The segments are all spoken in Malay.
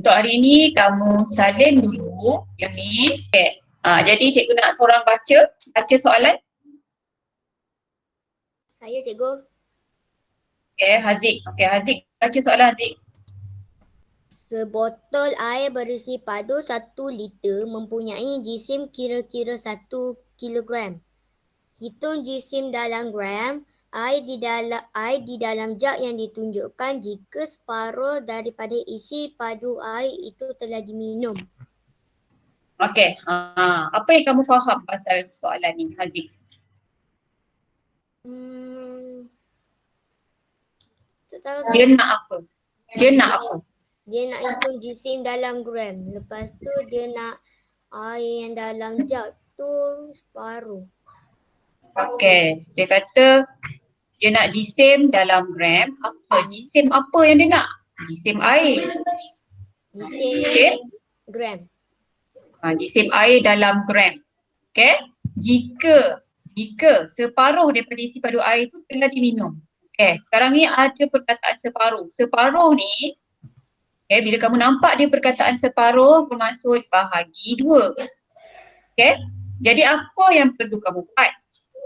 Untuk hari ni kamu salin dulu yang ni. Okay. Jadi cikgu nak seorang baca soalan. Saya cikgu. Okay, Haziq. Okay, Haziq baca soalan Haziq. Sebotol air berisi padu 1 liter mempunyai jisim kira-kira 1 kilogram. Hitung jisim dalam gram air di dalam jug yang ditunjukkan jika separuh daripada isi padu air itu telah diminum. Okay. Apa yang kamu faham pasal soalan ni, Haziq? Tak tahu Dia saya. nak apa? Dia nak apa? Dia nak hitung jisim dalam gram. Lepas tu dia nak air yang dalam jug tu separuh. Okay. Dia kata dia nak jisim dalam gram. Apa? Jisim apa yang dia nak? Jisim air. Jisim gram. Jisim air dalam gram. Okay. Jika separuh daripada isi padu air tu telah diminum. Okay. Sekarang ni ada perkataan separuh. Separuh ni, okay, bila kamu nampak dia perkataan separuh bermaksud bahagi 2. Okay. Jadi apa yang perlu kamu buat?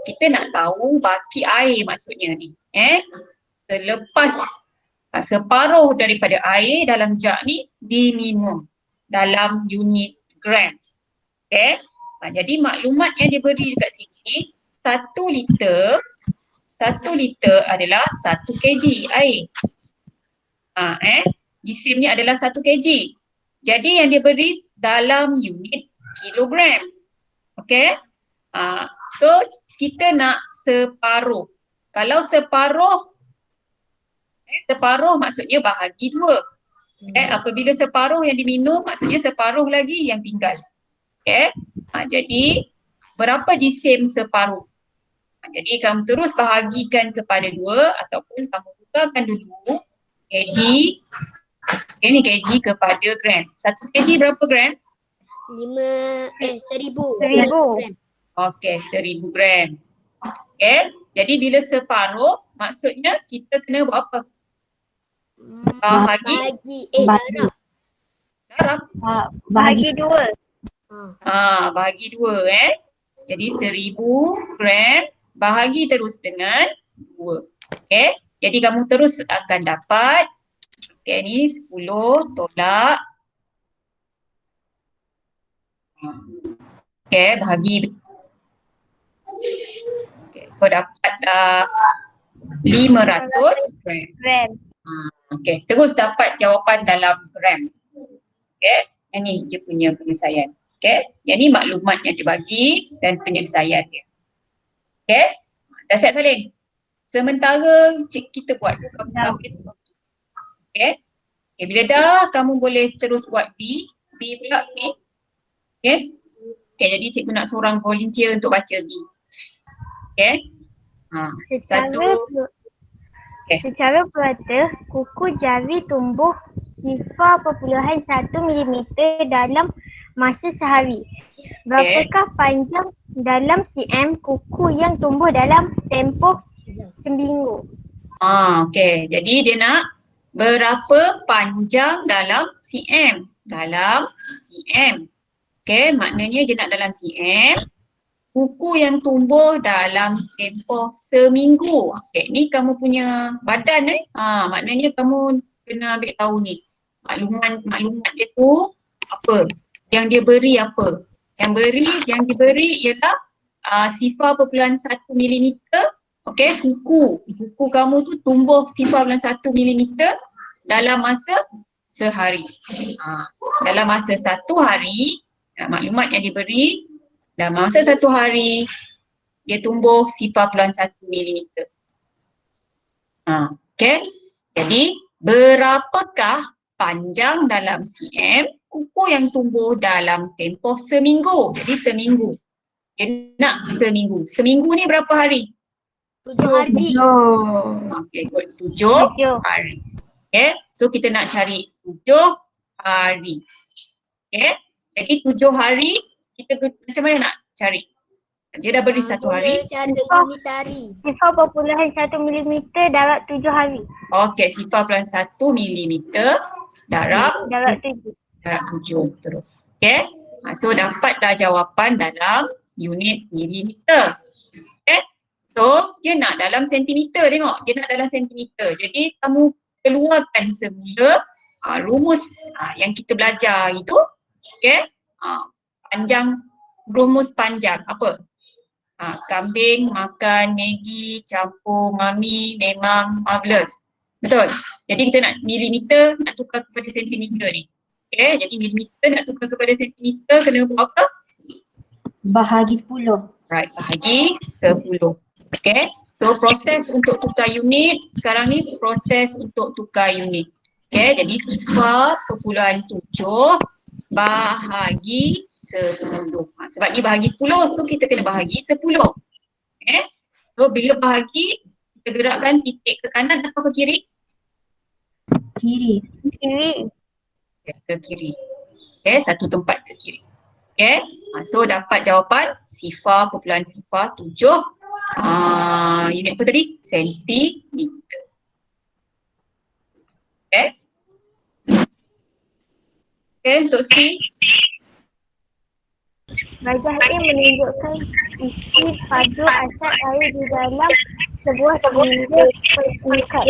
Kita nak tahu baki air maksudnya ni. Selepas separuh daripada air dalam jug ni diminum dalam unit gram. Okay. Jadi maklumat yang diberi dekat sini 1 liter adalah 1 kg air. Jisim ni adalah 1 kg. Jadi yang diberi dalam unit kilogram. Okay. So kita nak separuh. Kalau separuh maksudnya bahagi 2. Okay. Apabila separuh yang diminum maksudnya separuh lagi yang tinggal. Okay. Jadi berapa jisim separuh? Jadi kamu terus bahagikan kepada 2 ataupun kamu tukarkan dulu kg. Ini kg kepada gram. 1 kg berapa gram? 1000 gram. Okey, 1000 gram. Okay. Jadi bila separuh maksudnya kita kena buat apa? Darab. Bahagi 2. Bahagi 2 Jadi 1000 gram bahagi terus dengan 2. Okay. Jadi kamu terus akan dapat ni 10 tolak. Okay, bahagi. Okay, so dapat 500 gram. Okay, terus dapat jawapan dalam gram. Okay, ini dia punya penyelesaian. Okay, yang ni maklumat yang dibagi dan penyelesaian dia. Okay, dah siap salin? Sementara kita buat tu kamu submit sesuatu. Okay, bila dah kamu boleh terus buat B pula ni. Okay, jadi cikgu nak seorang volunteer untuk baca B. Okay, Secara purata, kuku jari tumbuh 0.1 mm dalam masa sehari. Berapakah panjang dalam cm kuku yang tumbuh dalam tempoh seminggu? Okey, jadi dia nak berapa panjang dalam cm? Dalam cm. Okey, maknanya dia nak dalam cm. Kuku yang tumbuh dalam tempoh seminggu. Okay, ni kamu punya badan maknanya kamu kena ambil tahu ni. Maklumat dia tu apa? Yang dia beri apa? Yang diberi ialah 0.1 mm. Okay, kuku kamu tu tumbuh 0.1 mm dalam masa sehari. Dalam masa 1 hari, maklumat yang diberi dalam masa 1 hari dia tumbuh 0.1 mm. Okay. Jadi berapakah panjang dalam cm kuku yang tumbuh dalam tempoh seminggu? Jadi seminggu. Dia nak seminggu. Seminggu ni berapa hari? 7 hari. Okay, good. 7 hari. Okay. So kita nak cari 7 hari. Okay. Jadi 7 hari kita macam mana nak cari? Dia dah beri 1 hari. Cara unitari. 0.1 mm darab 7 hari. Okey, 0.1 mm darab Darab 7. darab 7 terus. Okay. So dapatlah jawapan dalam unit milimeter. Okay. So dia nak dalam sentimeter, tengok. Dia nak dalam sentimeter. Jadi kamu keluarkan semula rumus yang kita belajar itu. Okay. Panjang, rumus panjang apa? Kambing makan Maggi campur mami memang marvelous. Betul. Jadi kita nak milimeter nak tukar kepada sentimeter ni. Okay, jadi milimeter nak tukar kepada sentimeter kena buat apa? Bahagi 10. Right, bahagi 10. Okay, so proses untuk tukar unit sekarang ni proses untuk tukar unit. Okay, jadi sifar perpuluhan 7 bahagi 10. Sebab ni bahagi 10, so kita kena bahagi 10. Okay, so bila bahagi kita gerakkan titik ke kanan atau ke kiri? Kiri. Kiri. Ke kiri. Okay, satu tempat ke kiri. Okay, so dapat jawapan sifar perpuluhan sifar 7. Unit apa tadi? Sentimeter. Okay. Okay, untuk C. Gajah A menunjukkan isi padu asal air di dalam sebuah silinder pengikat.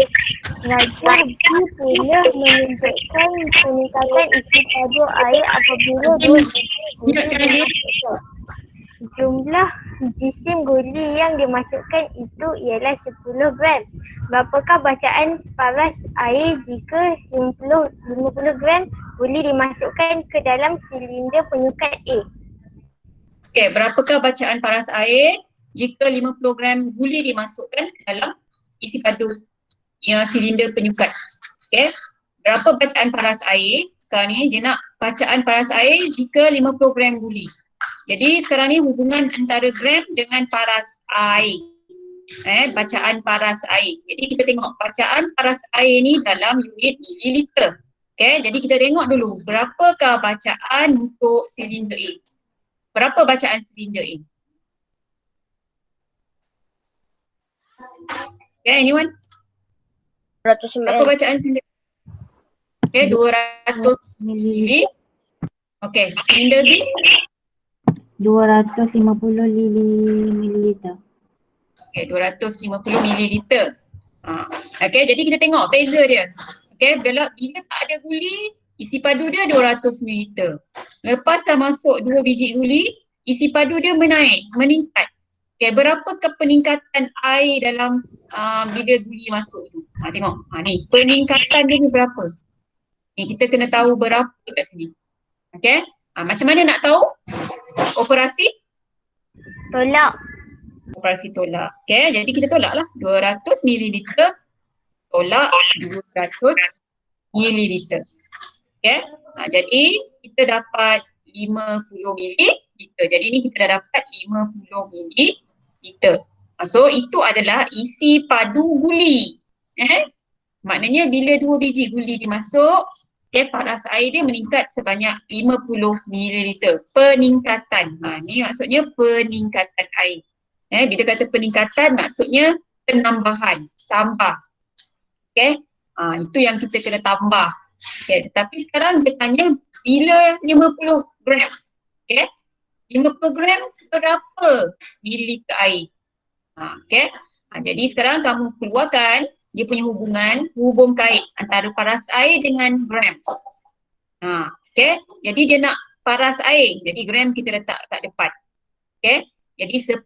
Gajah B pula menunjukkan peningkatan isi padu air apabila dua guli dimasukkan. Jumlah jisim guli yang dimasukkan itu ialah 10 gram. Berapakah bacaan paras air jika 50 gram guli dimasukkan ke dalam silinder penyukat A? Okay, berapakah bacaan paras air jika 50 gram guli dimasukkan ke dalam isi padu silinder penyukat? Okay, berapa bacaan paras air? Sekarang ni dia nak bacaan paras air jika 50 gram guli. Jadi sekarang ni hubungan antara gram dengan paras air. Bacaan paras air. Jadi kita tengok bacaan paras air ni dalam unit mililiter. Okay, jadi kita tengok dulu berapakah bacaan untuk silinder A. Berapa bacaan silinder A? Okay, anyone? 100 Berapa ml. bacaan silinder A? Okay, 200 ml. Okay, silinder B? 250 mililiter. Okay, 250 mililiter. Okay, jadi kita tengok beza dia. Okay, bila tak ada guli, isi padu dia 200 ml. Lepas dah masuk 2 biji guli, isi padu dia meningkat. Okay, berapakah peningkatan air dalam bila guli masuk tu? Tengok, ni peningkatan dia ni berapa? Ni kita kena tahu berapa kat sini. Okay, macam mana nak tahu? Operasi? Tolak. Operasi tolak. Okay, jadi kita tolak lah. 200 ml tolak 200 ml. Okay, jadi kita dapat 50 ml. Jadi ni kita dah dapat 50 ml. So itu adalah isi padu guli. Maknanya bila 2 biji guli dimasuk, paras air dia meningkat sebanyak 50 ml. Peningkatan. Ni maksudnya peningkatan air. Bila kata peningkatan maksudnya penambahan, tambah. Okay, itu yang kita kena tambah. Okay, tapi sekarang dia tanya bila 50 gram. Okay, 50 gram berapa mililiter air? Okay, jadi sekarang kamu keluarkan dia punya hubung kait antara paras air dengan gram. Okay, jadi dia nak paras air, jadi gram kita letak kat depan. Okay, jadi 10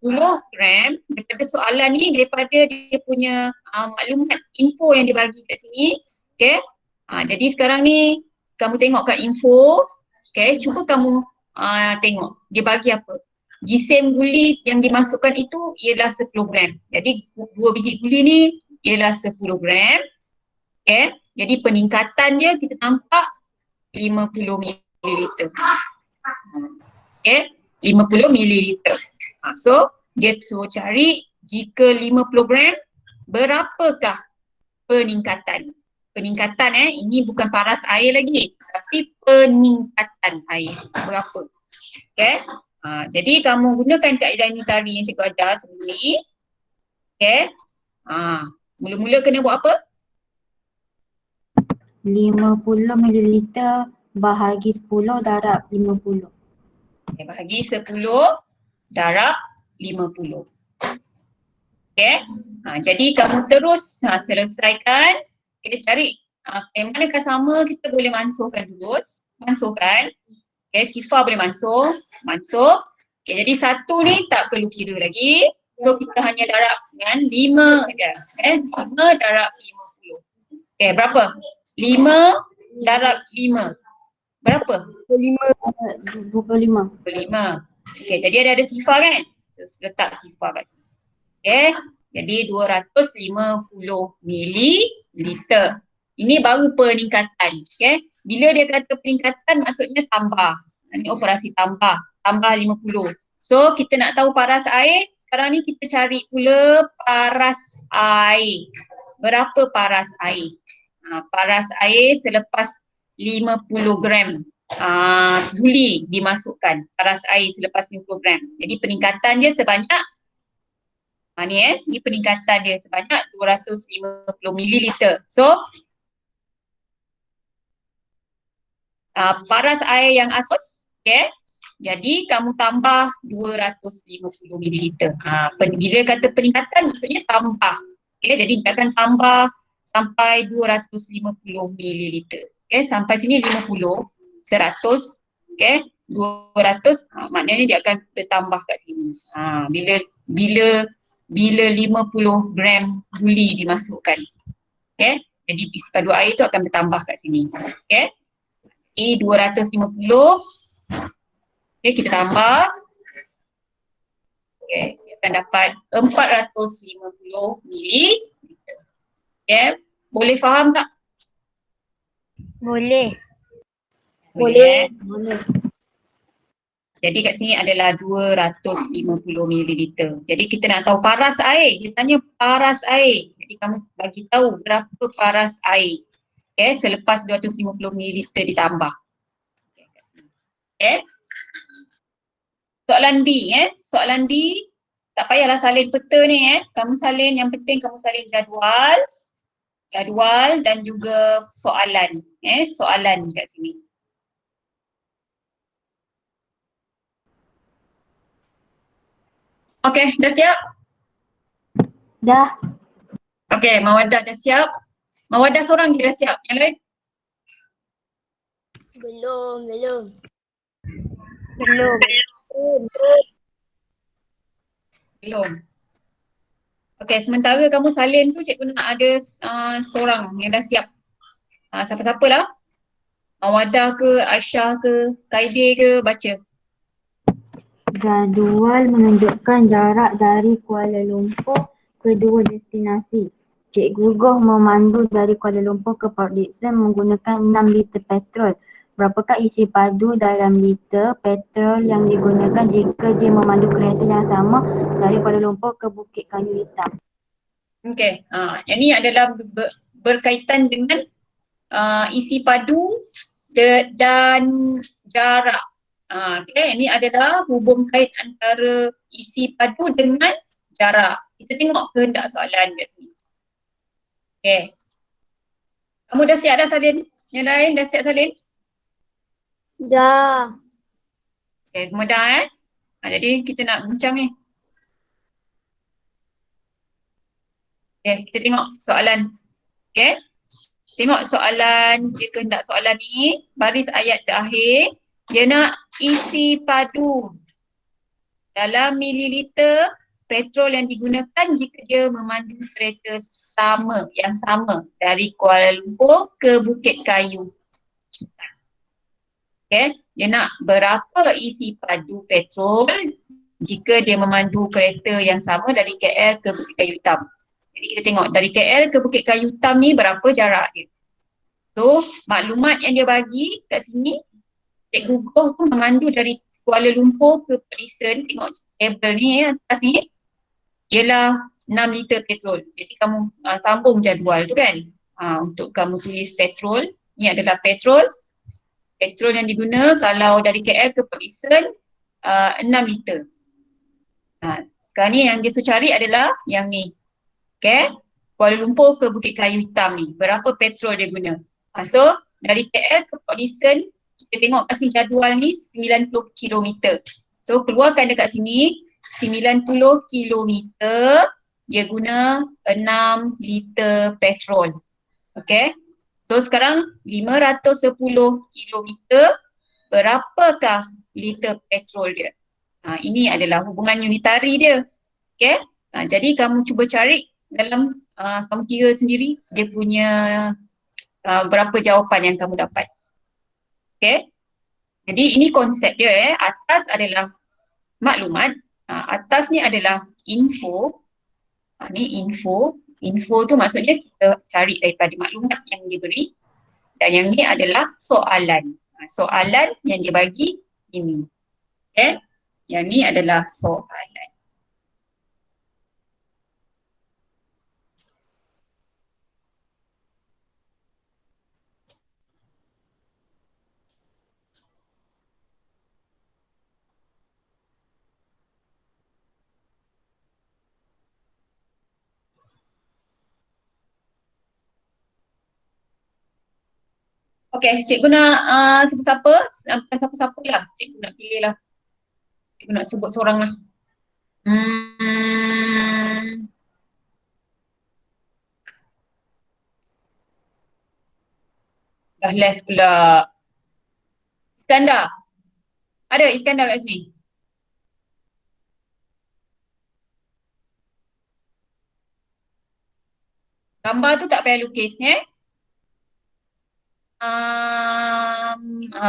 gram daripada soalan ni, daripada dia punya maklumat info yang dia bagi kat sini. Okay, jadi sekarang ni kamu tengok kat info. Okay, cuba kamu tengok dia bagi apa. Jisim guli yang dimasukkan itu ialah 10 gram. Jadi 2 biji guli ni ialah 10 gram. Okay, jadi peningkatan dia kita nampak 50 ml. Okay, 50 ml. So dia suruh cari jika 50 gram berapakah peningkatan. Peningkatan ini bukan paras air lagi, tapi peningkatan air berapa. Okay, jadi kamu gunakan kaedah Newtoni yang cikgu ajar sebelum ni. Okay, mula-mula kena buat apa? 50 mililiter bahagi 10 darab 50. Okay, bahagi 10 darab 50. Okay. Jadi kamu terus selesaikan. Kita cari yang manakah sama kita boleh masukkan terus. Masukkan. Okay, sifar boleh masuk. Okay, jadi 1 ni tak perlu kira lagi. So kita hanya darab dengan 5 je. 5 darab 50. Okay, berapa? 5 darab 5. Berapa? 25. 25. Okay, jadi ada sifar kan? So letak sifar kat sini. Okay, jadi 250 mililiter. Ini baru peningkatan. Okay, bila dia kata peningkatan maksudnya tambah. Ini operasi tambah 50. So kita nak tahu paras air. Sekarang ni kita cari pula paras air. Berapa paras air? Paras air selepas 50 gram guli dimasukkan. Paras air selepas 50 gram. Jadi peningkatan dia sebanyak ni peningkatan dia sebanyak 250 mililiter. So paras air yang asas, okay. Jadi kamu tambah 250 mililiter. Bila kata peningkatan maksudnya tambah. Okay, jadi dia akan tambah sampai 250 mililiter. Okay, sampai sini 50, 100, okay, 200, maknanya dia akan bertambah kat sini. Bila 50 gram guli dimasukkan. Okay, jadi isi padu air tu akan bertambah kat sini. Okay, ini 250. Okay, kita tambah. Okay, kita akan dapat 450 mililiter. Okay, boleh faham tak? Boleh. Boleh. Jadi kat sini adalah 250 mililiter. Jadi kita nak tahu paras air. Dia tanya paras air. Jadi kamu bagi tahu berapa paras air. Okay, selepas 250 mililiter ditambah. Okay. Soalan D, soalan D, tak payahlah salin peta ni, kamu salin, yang penting kamu salin jadual dan juga soalan, soalan kat sini. Okay, dah siap? Dah. Okay, Mawadah dah siap? Mawadah seorang je dah siap, yang lain? Belum. Okay, sementara kamu salin tu cikgu nak ada seorang yang dah siap. Siapa-siapa lah? Mawadah ke, Aisyah ke, Kaidir ke, baca. Jadual menunjukkan jarak dari Kuala Lumpur ke dua destinasi. Cikgu Goh memandu dari Kuala Lumpur ke Port Dickson menggunakan 6 liter petrol. Berapakah isi padu dalam liter petrol yang digunakan jika dia memandu kereta yang sama dari Kuala Lumpur ke Bukit Kayu Hitam? Okay, ini adalah berkaitan dengan isi padu dan jarak. Okay, ini adalah hubung kait antara isi padu dengan jarak. Kita tengok kehendak soalan kat sini. Okay. Kamu dah siap dah salin? Yang lain dah siap salin? Dah. Okay, semua dah jadi kita nak bincang ni. Okay, kita tengok soalan. Okay. Tengok soalan, dia kehendak soalan ni, baris ayat terakhir. Dia nak isi padu dalam mililiter petrol yang digunakan jika dia memandu kereta yang sama dari Kuala Lumpur ke Bukit Kayu. Okay, dia nak berapa isi padu petrol jika dia memandu kereta yang sama dari KL ke Bukit Kayu Hitam. Jadi kita tengok dari KL ke Bukit Kayu Hitam ni berapa jarak dia. So maklumat yang dia bagi kat sini, Cikgu Goh tu memandu dari Kuala Lumpur ke Port Dickson. Tengok tabel ni atas ni ialah 6 liter petrol. Jadi kamu sambung jadual tu kan. Untuk kamu tulis petrol, ni adalah petrol. Petrol yang diguna kalau dari KL ke Port Dickson 6 liter. Sekarang ni yang dia suruh cari adalah yang ni. Okay. Kuala Lumpur ke Bukit Kayu Hitam ni. Berapa petrol dia guna? So dari KL ke Port Dickson, kita tengok kat sini jadual ni 90 km. So keluarkan dekat sini 90 km, dia guna 6 liter petrol. Okay. So sekarang 510 km, berapakah liter petrol dia? Ini adalah hubungan unitari dia. Okay. Jadi kamu cuba cari dalam kamu kira sendiri dia punya berapa jawapan yang kamu dapat. Okay. Jadi ini konsep dia. Atas adalah maklumat. Atas ni adalah info. Ni info. Info tu maksudnya kita cari daripada maklumat yang diberi. Dan yang ni adalah soalan. Soalan yang dia bagi ini. Okay. Yang ni adalah soalan. Okay, cikgu nak siapa-siapa, bukan siapa-siapa lah, cikgu nak pilih lah. Cikgu nak sebut seorang lah. Dah left pula. Iskandar. Ada Iskandar kat sini? Gambar tu tak payah lukis ni.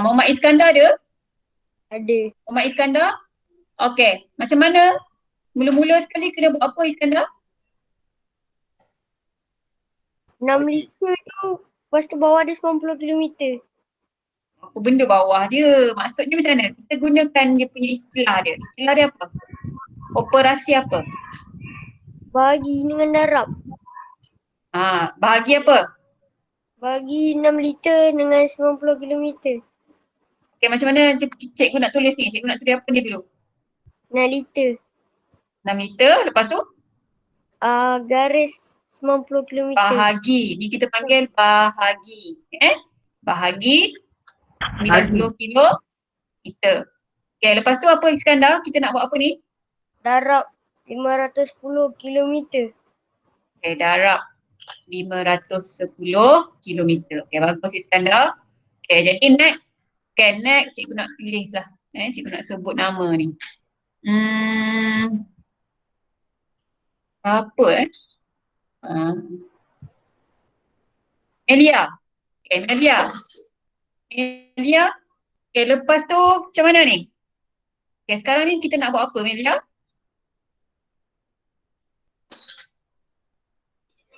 Muhammad Iskandar ada? Ada. Muhammad Iskandar? Okay, macam mana? Mula-mula sekali kena buat apa Iskandar? 6 liter tu, lepas tu bawah dia 90 km. Apa benda bawah dia? Maksudnya macam mana? Kita gunakan dia punya istilah dia. Istilah dia apa? Operasi apa? Bagi dengan darab. Bahagi apa? Bagi 6 liter dengan 90 km. Okay, macam mana cikgu nak tulis ni? Cikgu nak tulis apa ni dulu? 6 liter. 6 liter, lepas tu? Garis 90 km. Bahagi. Ni kita panggil bahagi. Bahagi 90 kilometer. Okay, lepas tu apa Iskandar? Kita nak buat apa ni? Darab 510 km. Okay, darab 510 km. Okay, bagus Iskandar. Okay, jadi next. Okay, next cikgu nak pilih lah. Cikgu nak sebut nama ni. Apa Melia. Okay, Melia. Melia. Okay, lepas tu macam mana ni? Okay, sekarang ni kita nak buat apa Melia?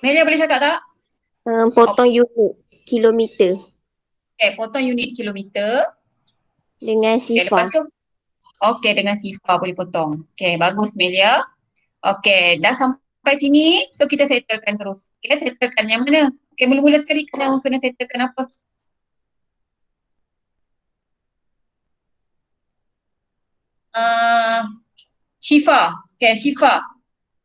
Melia boleh cakap tak? Potong unit kilometer Okay, potong unit kilometer. dengan Okay, sifar. lepas tu okay, dengan sifar boleh potong. Okay, bagus Melia. Okay, dah sampai sini. So kita settlekan terus. Okay, settlekan yang mana? Okay, mula-mula sekali kena settlekan apa? Syifa. Okay, Syifa.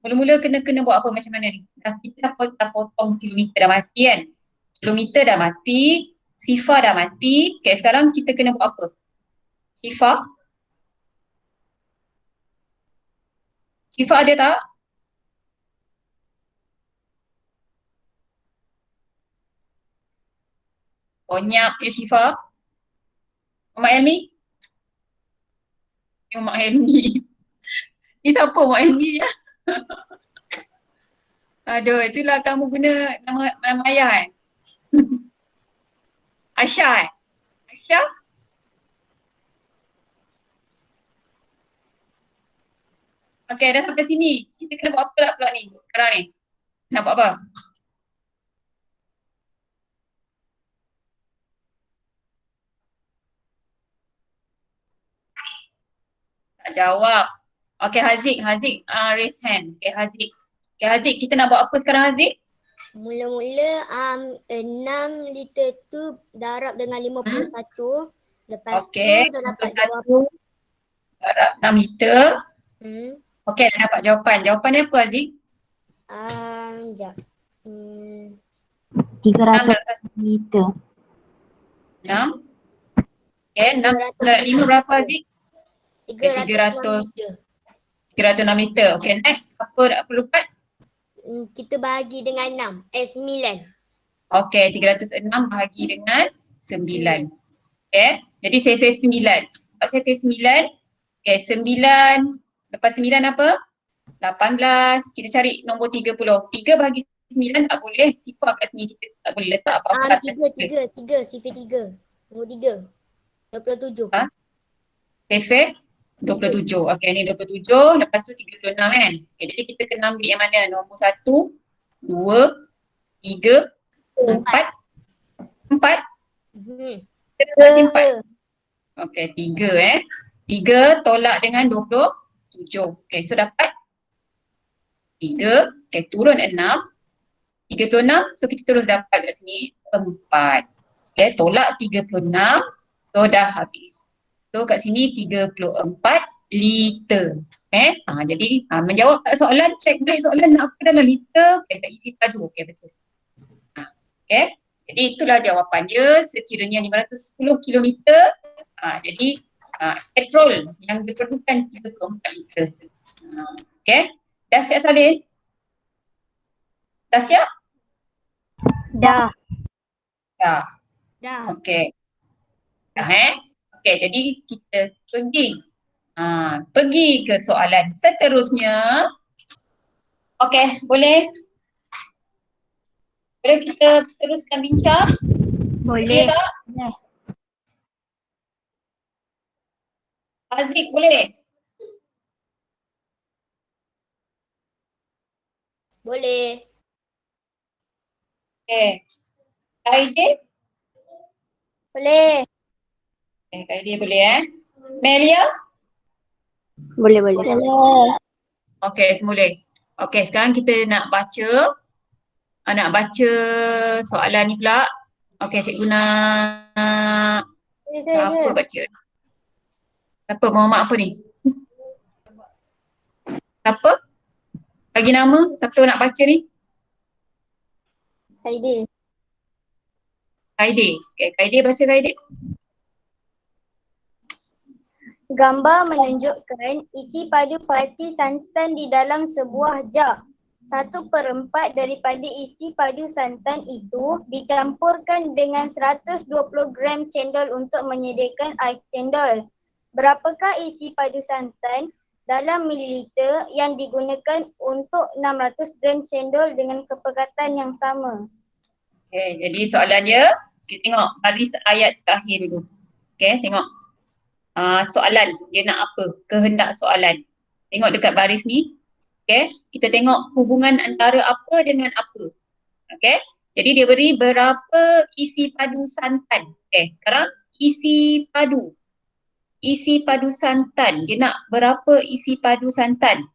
Mula-mula kena buat apa macam mana ni? Kita dah potong kilometer dah mati kan? Kilometer dah mati. Syifa dah mati. Okay, sekarang kita kena buat apa? Syifa? Syifa ada tak?Onyap ya Syifa. Mak Elmi? Mak Elmi. Ni siapa Mak Elmi ya? Aduh, itulah kamu guna nama ayah Aisyah Aisyah? Okay, dah sampai sini. Kita kena buat apa pula ni sekarang ni? Nak buat apa? Tak jawab. Okay, Haziq raise hand. Okay, Haziq. Okay, Haziq, kita nak buat apa sekarang Haziq? Mula-mula 6 liter tu darab dengan 51. Lepas Okay, tu dah dapat jawapan. darab 6 liter. Okay, dah dapat jawapan. Jawapan dia apa Haziq? Sekejap. 300 liter. 6. Okay, 6 darab 5 berapa Aziz? 306 306 meter. Okay, next. Apa nak perlu buat? Kita bahagi dengan 6. 9. Okay, 306 bahagi dengan 9. Okay, jadi saya face 9. Kalau saya face 9, okay, 9. Lepas 9 apa? 18. Kita cari nombor 30. 3 bahagi 9 tak boleh. Sifar kat sini kita tak boleh letak apa-apa atas 3. 3. Sifir 3. Nombor 3. 27. Ha? Safe 27. Okey, ni 27. Lepas tu 36 kan. Okey, jadi kita kena ambil yang mana? Nombor 1, 2, 3, 4. 4. Kita kasi 4. Okey, 3 3 tolak dengan 27. Okey, so dapat 3. Okey, turun 6. 36. So kita terus dapat kat sini 4. Okey, tolak 36. So dah habis. So kat sini 34 liter. Jadi menjawab kat soalan, cek balik soalan nak apa dalam liter, okay, tak isi padu. Okey, betul. Okey. Jadi itulah jawapan dia, sekiranya 510 kilometer. Jadi petrol yang diperlukan 34 liter. Okey. Dah siap Saleh? Dah siap? Dah. Dah. Dah. Okey. Dah Okey, jadi kita pergi ke soalan seterusnya. Okey, boleh? Boleh kita teruskan bincang? Boleh. tak? Aziz boleh? Boleh. Okey. Aidil? Boleh. Aidil boleh Melia? Boleh. Okey, semua boleh. Okey, sekarang kita nak baca soalan ni pula. Okey, cikgu nak siapa baca? Siapa? Muhammad apa ni? Siapa? Bagi nama, siapa nak baca ni? Saidi. Kaide. Okey, Kaide baca Kaide. Gambar menunjukkan isi padu parti santan di dalam sebuah jug. 1/4 daripada isi padu santan itu dicampurkan dengan 120 gram cendol untuk menyediakan ais cendol. Berapakah isi padu santan dalam mililiter yang digunakan untuk 600 gram cendol dengan kepekatan yang sama? Okey, jadi soalan dia, kita tengok baris ayat terakhir dulu. Okey, tengok. Soalan, dia nak apa? Kehendak soalan. Tengok dekat baris ni. Okey, kita tengok hubungan antara apa dengan apa. Okey, jadi dia beri berapa isi padu santan. Okey, sekarang isi padu. Isi padu santan. Dia nak berapa isi padu santan?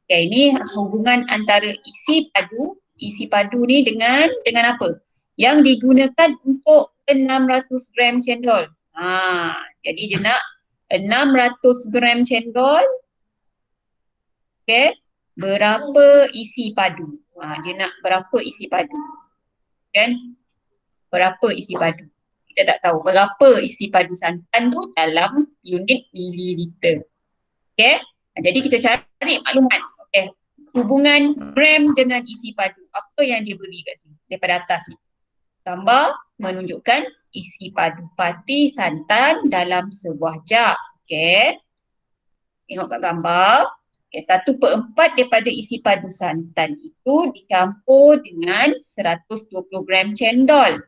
Okey, ini hubungan antara isi padu ni dengan apa? Yang digunakan untuk 600 gram cendol. Jadi dia nak 600 gram cendol. Okey, berapa isi padu? Dia nak berapa isi padu? Kan? Berapa isi padu? Kita tak tahu berapa isi padu santan tu dalam unit mililiter. Okey, jadi kita cari maklumat. Okey, hubungan gram dengan isi padu. Apa yang dia beri kat sini daripada atas ni? Gambar menunjukkan isi padu parti santan dalam sebuah jug. Okey. Tengok kat gambar. Okey, 1/4 daripada isi padu santan itu dicampur dengan 120 gram cendol.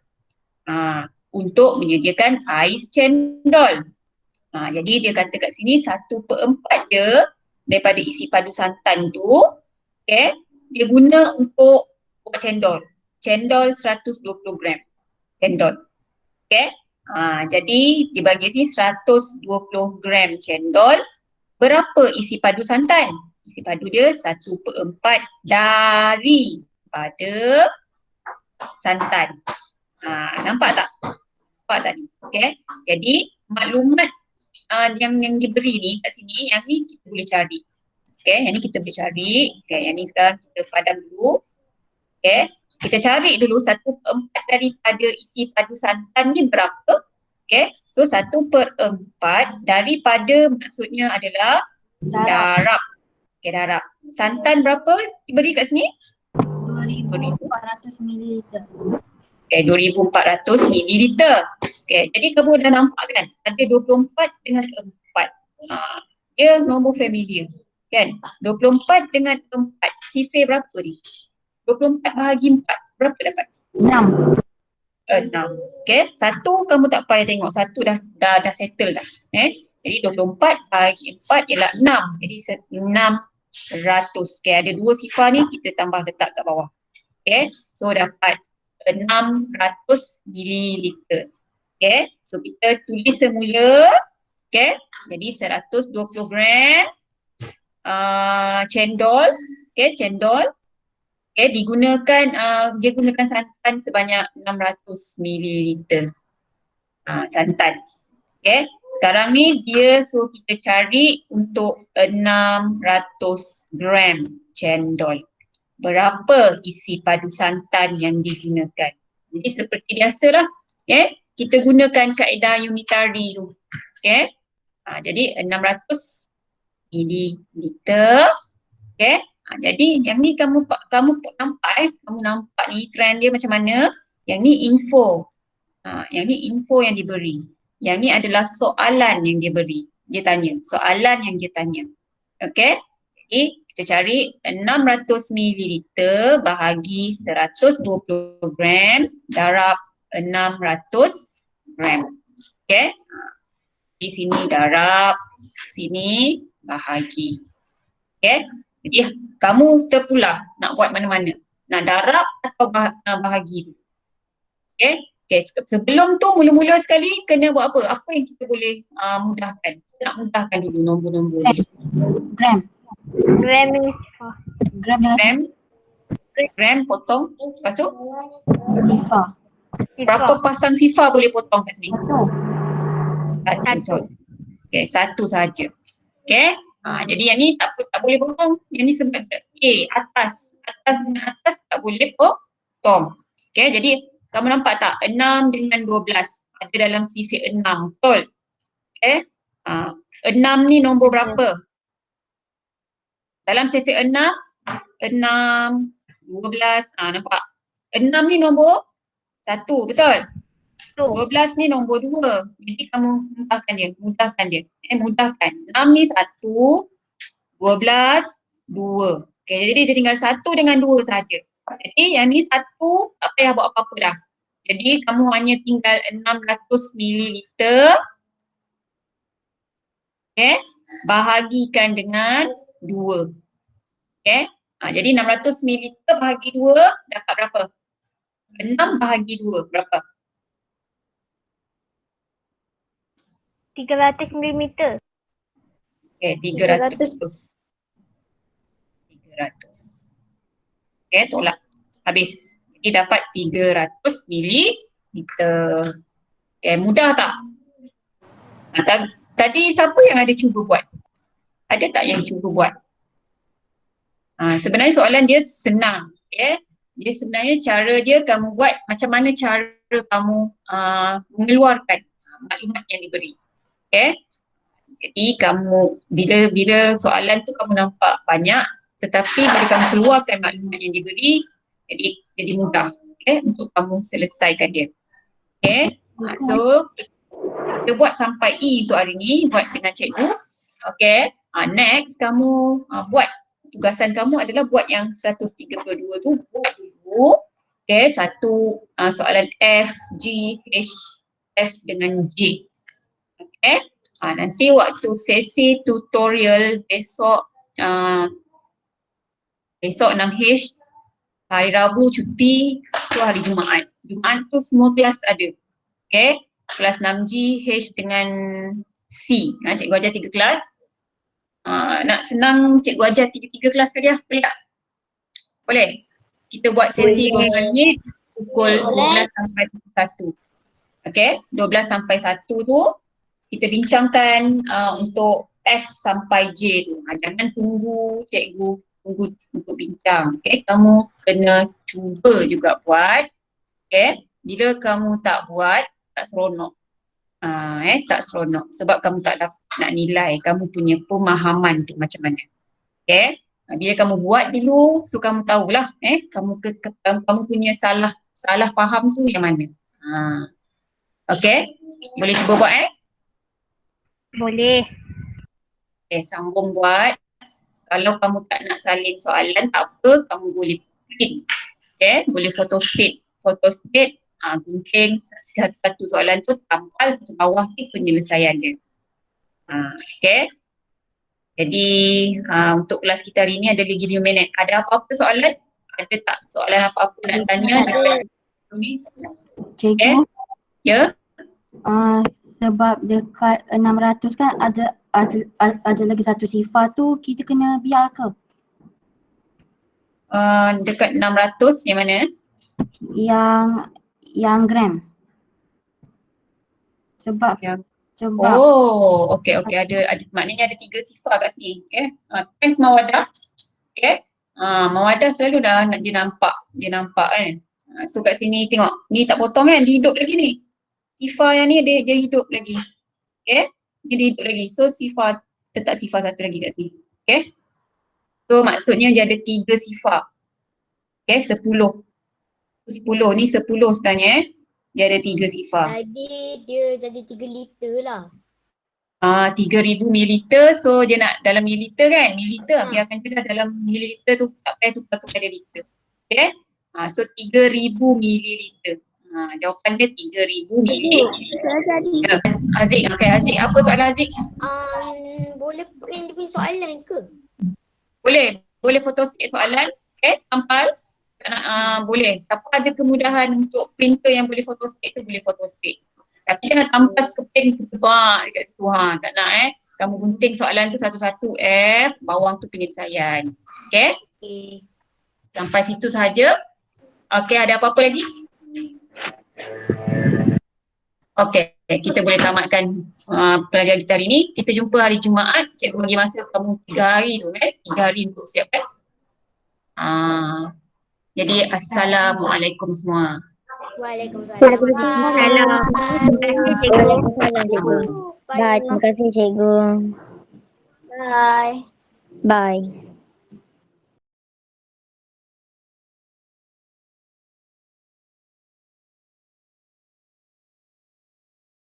Untuk menyediakan ais cendol. Jadi dia kata kat sini 1/4 je daripada isi padu santan tu, okey, dia guna untuk buat cendol. Cendol 120 gram cendol. Okey. Jadi dibagi sini 120 gram cendol. Berapa isi padu santan? Isi padu dia 1/4 daripada santan. Nampak tak? Nampak tak ni? Okey. Jadi maklumat yang diberi ni kat sini, yang ni kita boleh cari. Okey, yang ni kita boleh cari. Okey, yang ni sekarang kita padam dulu. Okey, kita cari dulu 1/4 daripada isi padu santan ni berapa? Okay, so 1/4 daripada maksudnya adalah darab. Okay, darab. Santan berapa diberi kat sini? 2,400 mililiter. Okay, 2,400 mililiter. Okay, jadi kamu dah nampak kan? Ada 24 dengan 4. Dia nombor familiar. Kan? 24 dengan 4. Sifir berapa ni? 24 bahagi 4. Berapa dapat? 6. 6. Okay, satu kamu tak payah tengok. Satu dah settle dah. Jadi 24 bahagi 4 ialah 6. Jadi 600. Okay, ada 2 sifar ni kita tambah letak kat bawah. Okay, so dapat 600 mililiter. Okay, so kita tulis semula. Okay, jadi 120 gram cendol. Okay, cendol. Okay, dia gunakan santan sebanyak 600 mililiter. Santan. Okay, sekarang ni dia suruh kita cari untuk 600 gram cendol. Berapa isi padu santan yang digunakan. Jadi seperti biasalah, kita gunakan kaedah unitary tu. Okay. Jadi 600 mililiter. Okay. Jadi yang ni kamu nampak ni trend dia macam mana. Yang ni info. Yang ni info yang diberi. Yang ni adalah soalan yang dia beri. Dia tanya. Soalan yang dia tanya. Okay. Jadi kita cari 600 ml bahagi 120 gram darab 600 gram. Okay. Di sini darab, sini bahagi. Okay. Jadi kamu terpulah nak buat mana-mana. Nak darab atau bahagi. Okay. Okay. Sebelum tu mula-mula sekali kena buat apa? Apa yang kita boleh mudahkan? Kita nak mudahkan dulu nombor-nombor ni. Gram. Gram ni sifar. Gram potong. Lepas tu Sifar. berapa pasang sifar boleh potong kat sini? 1. Satu. Okay, satu saja. Okay. Jadi yang ni tak boleh potong. Yang ni sebab atas dengan atas tak boleh potong. Okay, jadi kamu nampak tak? 6 dengan 12 ada dalam sifir 6. Betul? Okay. 6 ni nombor berapa? Dalam sifir 6, 12, nampak? 6 ni nombor 1, betul? 12 ni nombor 2. Jadi kamu mudahkan dia. Mudahkan. 6 ni 1, 12, 2. Okay, jadi dia tinggal 1 dengan 2 saja. Jadi yang ni 1 tak payah buat apa-apa dah. Jadi kamu hanya tinggal 600 mililiter. Okay, bahagikan dengan 2. Okay, jadi 600 mililiter bahagi 2 dapat berapa? 6 bahagi 2 berapa? 300 milimeter. Okay, 300. Okay, tolak. Habis. Jadi dapat 300 mililiter. Okay, mudah tak? Tadi siapa yang ada cuba buat? Ada tak yang cuba buat? Sebenarnya soalan dia senang. Okay? Dia sebenarnya cara dia kamu buat macam mana cara kamu mengeluarkan maklumat yang diberi. Okay? Jadi kamu bila soalan tu kamu nampak banyak tetapi bila kamu keluarkan maklumat yang diberi jadi mudah, okay, untuk kamu selesaikan dia. Okay? So kita buat sampai E untuk hari ni, buat dengan cikgu. Okay? Next kamu buat tugasan kamu adalah buat yang 132 tu, buat dulu. Okay, satu soalan F, G, H, F dengan J. Okay, nanti waktu sesi tutorial besok 6H, hari Rabu cuti, tu hari Jumaat. Jumaat tu semua kelas ada. Okay, kelas 6G, H dengan C. Cikgu ajar 3 kelas. Nak senang cikgu ajar 3 kelas kali lah, boleh tak? Boleh? Kita buat sesi 12 minit pukul 12 sampai 1. Okay, 12 sampai 1 tu kita bincangkan untuk F sampai J tu. Jangan tunggu cikgu untuk bincang. Okay, kamu kena cuba juga buat. Okay, bila kamu tak buat, tak seronok. Tak seronok sebab kamu tak dapat nak nilai kamu punya pemahaman tu macam mana. Okay. Bila kamu buat dulu, so kamu tahulah kamu punya salah faham tu yang mana. Okay. Boleh cuba buat Boleh. Okay, sambung buat. Kalau kamu tak nak salin soalan, tak apa, kamu boleh print. Okay, boleh photostat. Gunting satu soalan tu, tampal ke bawah tu penyelesaian dia. Okay. Jadi untuk kelas kita hari ni ada lagi 5 minit. Ada apa-apa soalan? Ada tak soalan apa-apa nak tanya? Cikgu, Ya? sebab dekat 600 kan ada lagi satu sifar tu, kita kena biar ke? Dekat 600 yang mana? Yang gram. Sebab Okey, ada maknanya ada 3 sifar kat sini. Okey. Thanks Mawadah. Okey. Mawadah selalu dah dia nampak kan. So kat sini tengok, ni tak potong kan, dia hidup lagi ni. Sifar yang ni dia hidup lagi. Okey. Dia hidup lagi. So tetap sifar satu lagi kat sini. Okey. So maksudnya dia ada 3 sifar. Okey, 10 ni 10 sebenarnya Dia ada 3 sifar. Jadi dia jadi 3 liter lah. 3,000 mililiter, so dia nak dalam mililiter kan? Mililiter, biarkan je lah dalam mililiter tu, tak payah tukar kepada liter. Okay? So 3,000 mililiter. Jawapan dia 3,000 mililiter. Aziz, okay Aziz, apa soalan Aziz? Boleh print dia punya soalan ke? Boleh photostat soalan, okay, tampal. Boleh. Siapa ada kemudahan untuk printer yang boleh photostat tu boleh photostat. Tapi jangan tampas ke pen tu tebak dekat situ. Tak nak Kamu gunting soalan tu satu-satu bawang tu penyelesaian. Okay? Sampai situ sahaja. Okay, ada apa-apa lagi? Okay, kita boleh tamatkan pelajaran kita hari ni. Kita jumpa hari Jumaat. Cikgu bagi masa kamu 3 hari tu 3 hari untuk siapkan. Jadi Assalamualaikum semua. Waalaikumsalam. Bye. Terima kasih cikgu. Bye. Bye.